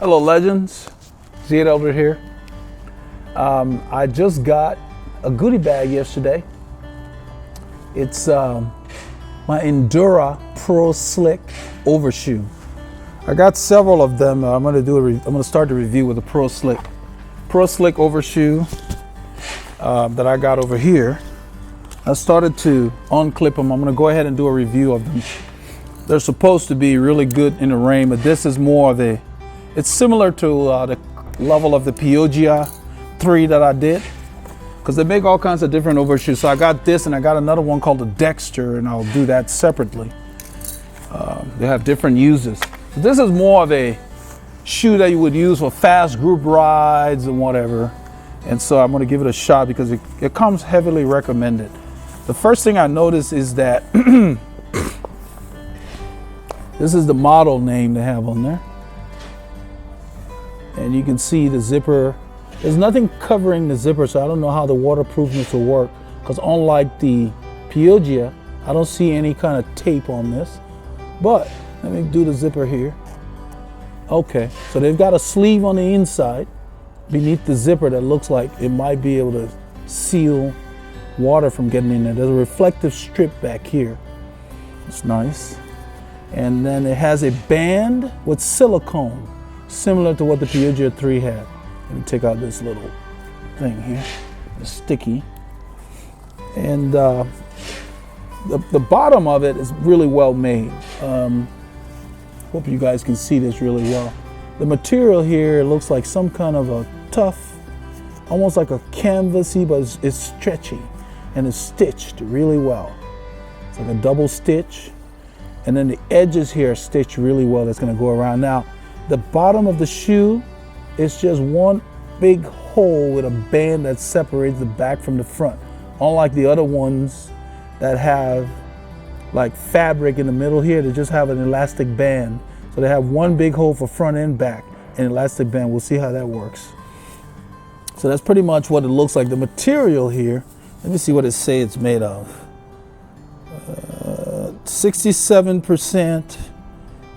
Hello legends, see it over here. I just got a goodie bag yesterday. It's my Endura Pro Slick Overshoe. I got several of them. I'm gonna start the review with the Pro Slick Overshoe that I got over here. I started to unclip them. I'm gonna go ahead and do a review of them. They're supposed to be really good in the rain, but this is more of it's similar to the level of the Peogia 3 that I did, because they make all kinds of different overshoes. So I got this and I got another one called the Dexter, and I'll do that separately. They have different uses. So this is more of a shoe that you would use for fast group rides and whatever. And so I'm gonna give it a shot because it comes heavily recommended. The first thing I noticed is that this is the model name they have on there. And you can see the zipper. There's nothing covering the zipper, so I don't know how the waterproofness will work, because unlike the Peogia, I don't see any kind of tape on this. But let me do the zipper here. Okay, so they've got a sleeve on the inside beneath the zipper that looks like it might be able to seal water from getting in there. There's a reflective strip back here. It's nice. And then it has a band with silicone, similar to what the Peogia 3 had. Let me take out this little thing here. It's sticky. And the bottom of it is really well made. Hope you guys can see this really well. The material here looks like some kind of a tough, almost like a canvasy, but it's stretchy and it's stitched really well. It's like a double stitch. And then the edges here are stitched really well. That's gonna go around. Now, the bottom of the shoe is just one big hole with a band that separates the back from the front. Unlike the other ones that have like fabric in the middle here, they just have an elastic band. So they have one big hole for front and back, an elastic band. We'll see how that works. So that's pretty much what it looks like. The material here, let me see what it say it's made of. 67%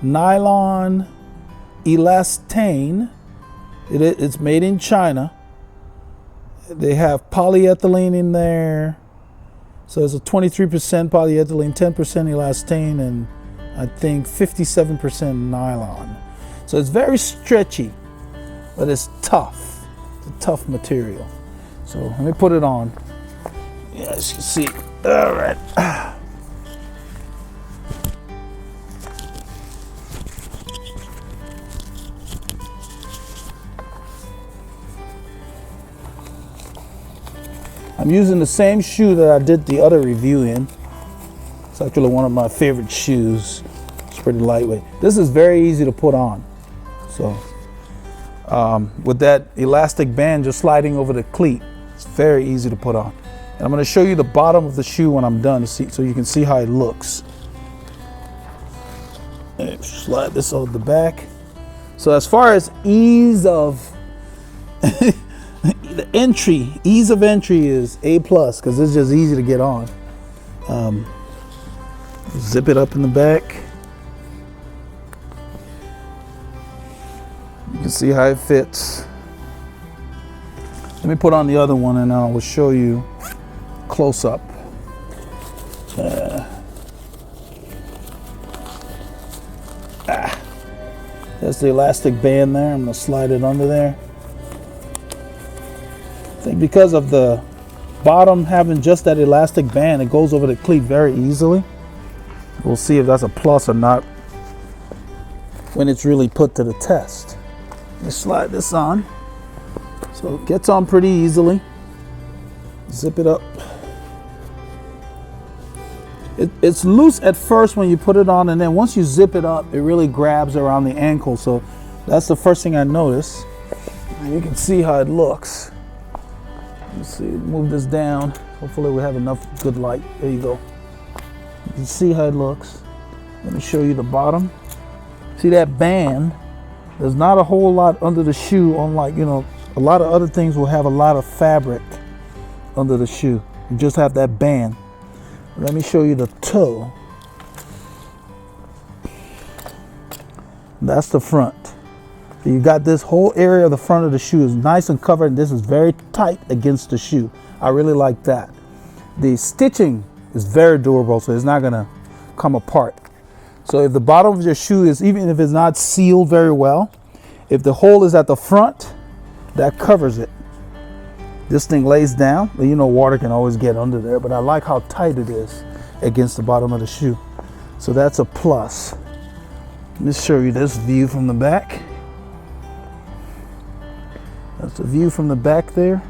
nylon elastane. It's made in China. They have polyethylene in there. So it's a 23% polyethylene, 10% elastane, and I think 57% nylon. So it's very stretchy, but it's tough. It's a tough material. So let me put it on. Yeah, as you can see. All right. I'm using the same shoe that I did the other review in. It's actually one of my favorite shoes. It's pretty lightweight. This is very easy to put on. So with that elastic band just sliding over the cleat, it's very easy to put on. And I'm going to show you the bottom of the shoe when I'm done, so you can see how it looks. Slide this over the back. So as far as ease of the ease of entry is A+, because it's just easy to get on. Zip it up in the back. You can see how it fits. Let me put on the other one and I will show you close up. There's the elastic band there. I'm going to slide it under there. I think because of the bottom having just that elastic band, it goes over the cleat very easily. We'll see if that's a plus or not when it's really put to the test. Let me slide this on. So it gets on pretty easily. Zip it up. It's loose at first when you put it on, and then once you zip it up, it really grabs around the ankle. So that's the first thing I noticed. And you can see how it looks. Let's see, move this down. Hopefully we have enough good light. There you go. You can see how it looks. Let me show you the bottom. See that band? There's not a whole lot under the shoe, unlike, a lot of other things will have a lot of fabric under the shoe. You just have that band. Let me show you the toe. That's the front. So you got this whole area of the front of the shoe is nice and covered, and this is very tight against the shoe. I really like that. The stitching is very durable, so it's not gonna come apart. So if the bottom of your shoe is, even if it's not sealed very well, if the hole is at the front, that covers it. This thing lays down, but you know water can always get under there, but I like how tight it is against the bottom of the shoe. So that's a plus. Let me show you this view from the back. That's the view from the back there.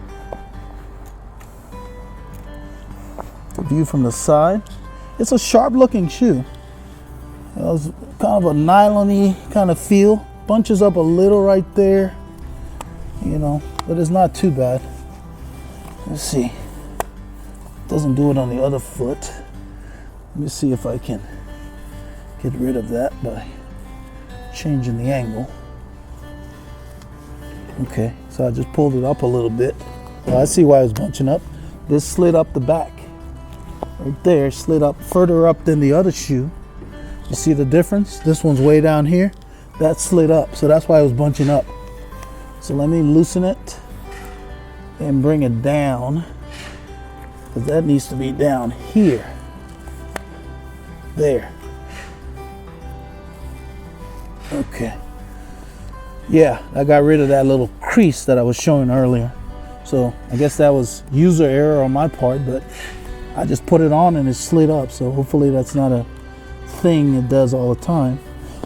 The view from the side. It's a sharp looking shoe. It's kind of a nylon-y kind of feel. Bunches up a little right there, you know, but it's not too bad. Let's see. Doesn't do it on the other foot. Let me see if I can get rid of that by changing the angle. Okay, so I just pulled it up a little bit. Well, I see why it was bunching up. This slid up the back. Right there, slid up further up than the other shoe. You see the difference? This one's way down here. That slid up, so that's why it was bunching up. So let me loosen it and bring it down, because that needs to be down here. There. Okay. Yeah, I got rid of that little crease that I was showing earlier. So I guess that was user error on my part, but I just put it on and it slid up. So hopefully that's not a thing it does all the time.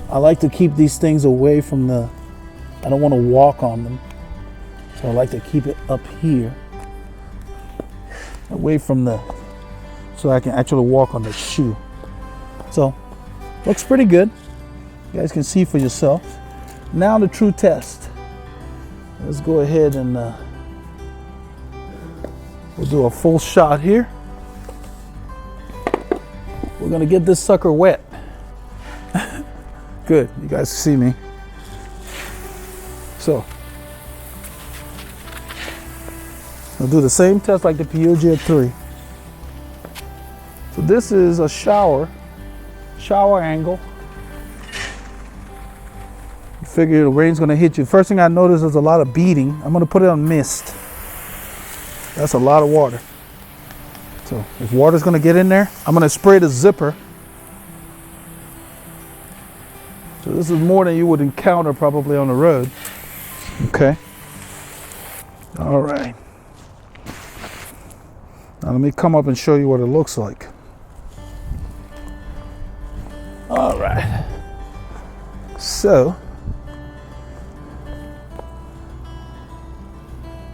I like to keep these things away from the, I don't want to walk on them. So I like to keep it up here, away from the, so I can actually walk on the shoe. So looks pretty good. You guys can see for yourself. Now the true test. Let's go ahead and we'll do a full shot here. We're gonna get this sucker wet. Good, you guys see me. So I'll do the same test like the Peogia 3. So this is a shower angle. You figure the rain's gonna hit you. First thing I notice is a lot of beading. I'm gonna put it on mist. That's a lot of water. So if water's gonna get in there, I'm gonna spray the zipper. So this is more than you would encounter probably on the road. Okay. All right. Now let me come up and show you what it looks like. All right. So,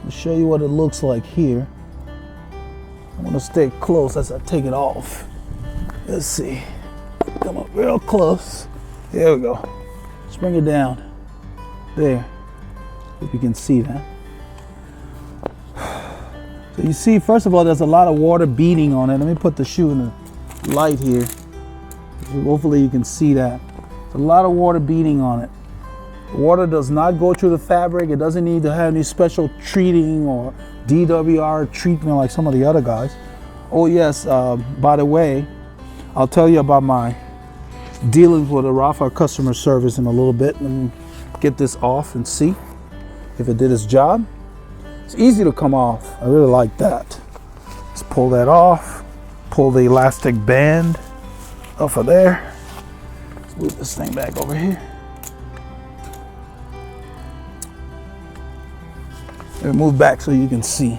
I'll show you what it looks like here. I'm gonna stay close as I take it off. Let's see. Come up real close. There we go. Let's bring it down. There. If you can see that. So you see, first of all, there's a lot of water beading on it. Let me put the shoe in the light here. Hopefully you can see that. There's a lot of water beading on it. The water does not go through the fabric. It doesn't need to have any special treating or DWR treatment like some of the other guys. Oh yes, by the way, I'll tell you about my dealings with a Rafa customer service in a little bit. Let me get this off and see if it did its job. It's easy to come off. I really like that. Let's pull that off. Pull the elastic band off of there. Let's move this thing back over here. Let me move back so you can see.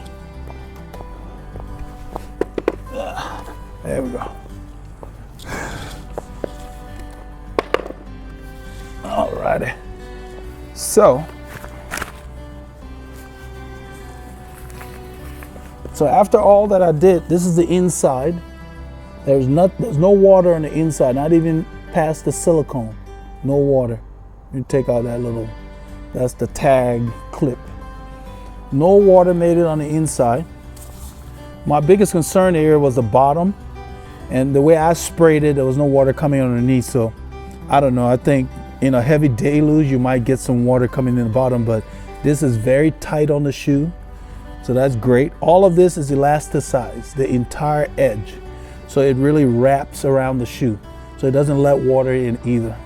There we go. Alrighty. So after all that I did, this is the inside. There's no water on the inside, not even past the silicone. No water. You take out that little, that's the tag clip. No water made it on the inside. My biggest concern here was the bottom, and the way I sprayed it, there was no water coming underneath. So I don't know, I think in a heavy deluge you might get some water coming in the bottom, but this is very tight on the shoe, so that's great. All of this is elasticized, the entire edge, so it really wraps around the shoe, so it doesn't let water in either.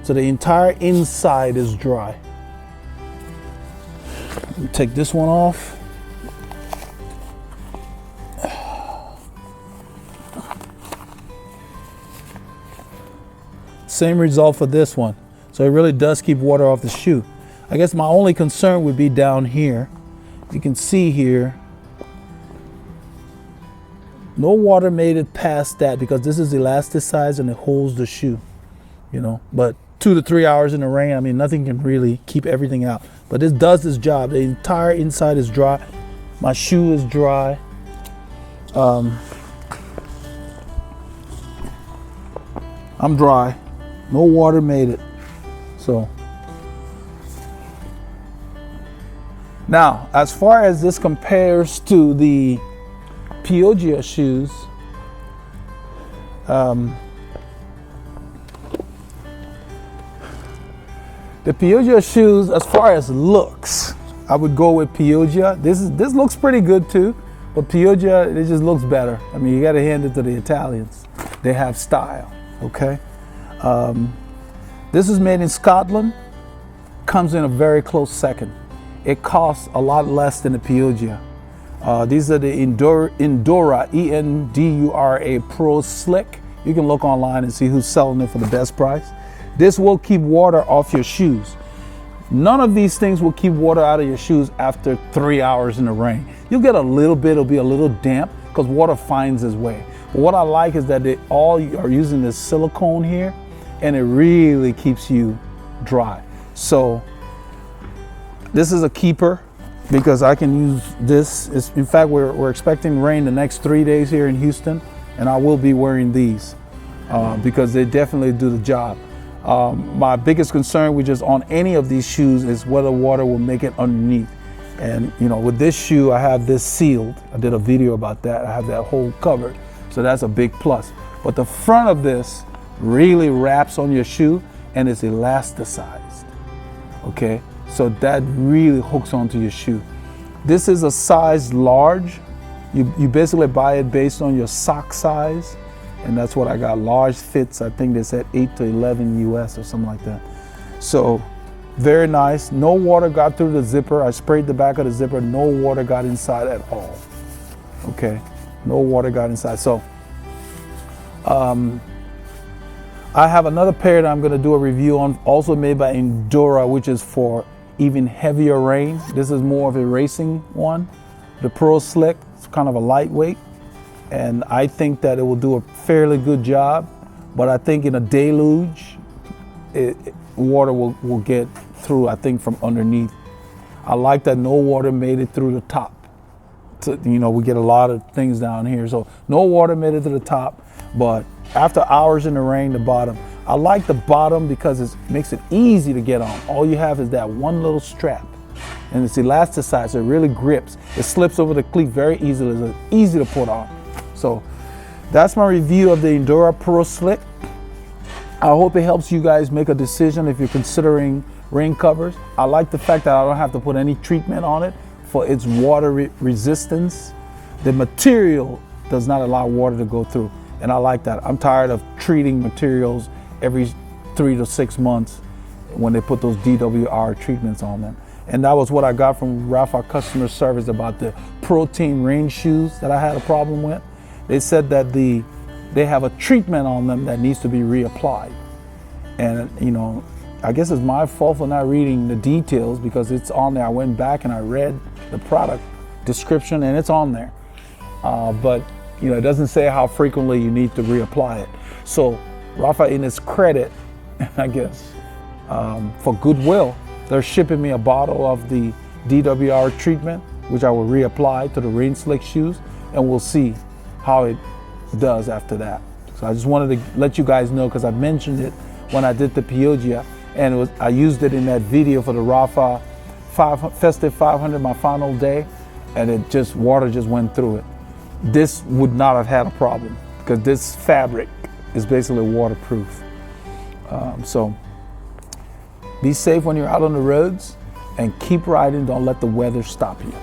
So the entire inside is dry. Take this one off. Same result for this one. So it really does keep water off the shoe. I guess my only concern would be down here. You can see here, no water made it past that because this is elasticized and it holds the shoe, you know. But 2 to 3 hours in the rain, I mean, nothing can really keep everything out. But this does its job. The entire inside is dry. My shoe is dry. I'm dry. No water made it. So now, as far as this compares to the Peogia shoes, the Peogia shoes, as far as looks, I would go with Peogia. This looks pretty good too, but Peogia, it just looks better. I mean, you got to hand it to the Italians. They have style, okay? This is made in Scotland, comes in a very close second. It costs a lot less than the Peogia. These are the Endura, E-N-D-U-R-A Pro Slick. You can look online and see who's selling it for the best price. This will keep water off your shoes. None of these things will keep water out of your shoes after 3 hours in the rain. You'll get a little bit, it'll be a little damp because water finds its way. But what I like is that they all are using this silicone here and it really keeps you dry. So this is a keeper because I can use this. In fact, we're expecting rain the next 3 days here in Houston, and I will be wearing these because they definitely do the job. My biggest concern with just on any of these shoes is whether water will make it underneath. And you know, with this shoe, I have this sealed. I did a video about that. I have that hole covered, so that's a big plus. But the front of this really wraps on your shoe and it's elasticized, okay? So that really hooks onto your shoe. This is a size large. You basically buy it based on your sock size, and that's what I got. Large fits, I think they said 8 to 11 US or something like that. So very nice. No water got through the zipper. I sprayed the back of the zipper. No water got inside at all, okay? No water got inside. So I have another pair that I'm going to do a review on, also made by Endura, which is for even heavier rain. This is more of a racing one. The Pro Slick, it's kind of a lightweight, and I think that it will do a fairly good job, but I think in a deluge, water will get through, I think, from underneath. I like that no water made it through the top. So, you know, we get a lot of things down here, so no water made it to the top, but after hours in the rain, the bottom. I like the bottom because it makes it easy to get on. All you have is that one little strap, and it's elasticized, so it really grips. It slips over the cleat very easily. It's easy to put on. So that's my review of the Endura Pro Slick. I hope it helps you guys make a decision if you're considering rain covers. I like the fact that I don't have to put any treatment on it for its water resistance. The material does not allow water to go through, and I like that. I'm tired of treating materials every 3 to 6 months when they put those DWR treatments on them. And that was what I got from Rafa customer service about the protein rain shoes that I had a problem with. They said that they have a treatment on them that needs to be reapplied. And you know, I guess it's my fault for not reading the details because it's on there. I went back and I read the product description and it's on there. But you know, it doesn't say how frequently you need to reapply it. So Rafa, in his credit, I guess, for goodwill, they're shipping me a bottle of the DWR treatment, which I will reapply to the Rain Slick shoes, and we'll see how it does after that. So I just wanted to let you guys know because I mentioned it when I did the Peogia, and I used it in that video for the Rafa Festive 500, my final day, and water just went through it. This would not have had a problem because this fabric is basically waterproof. So be safe when you're out on the roads and keep riding. Don't let the weather stop you.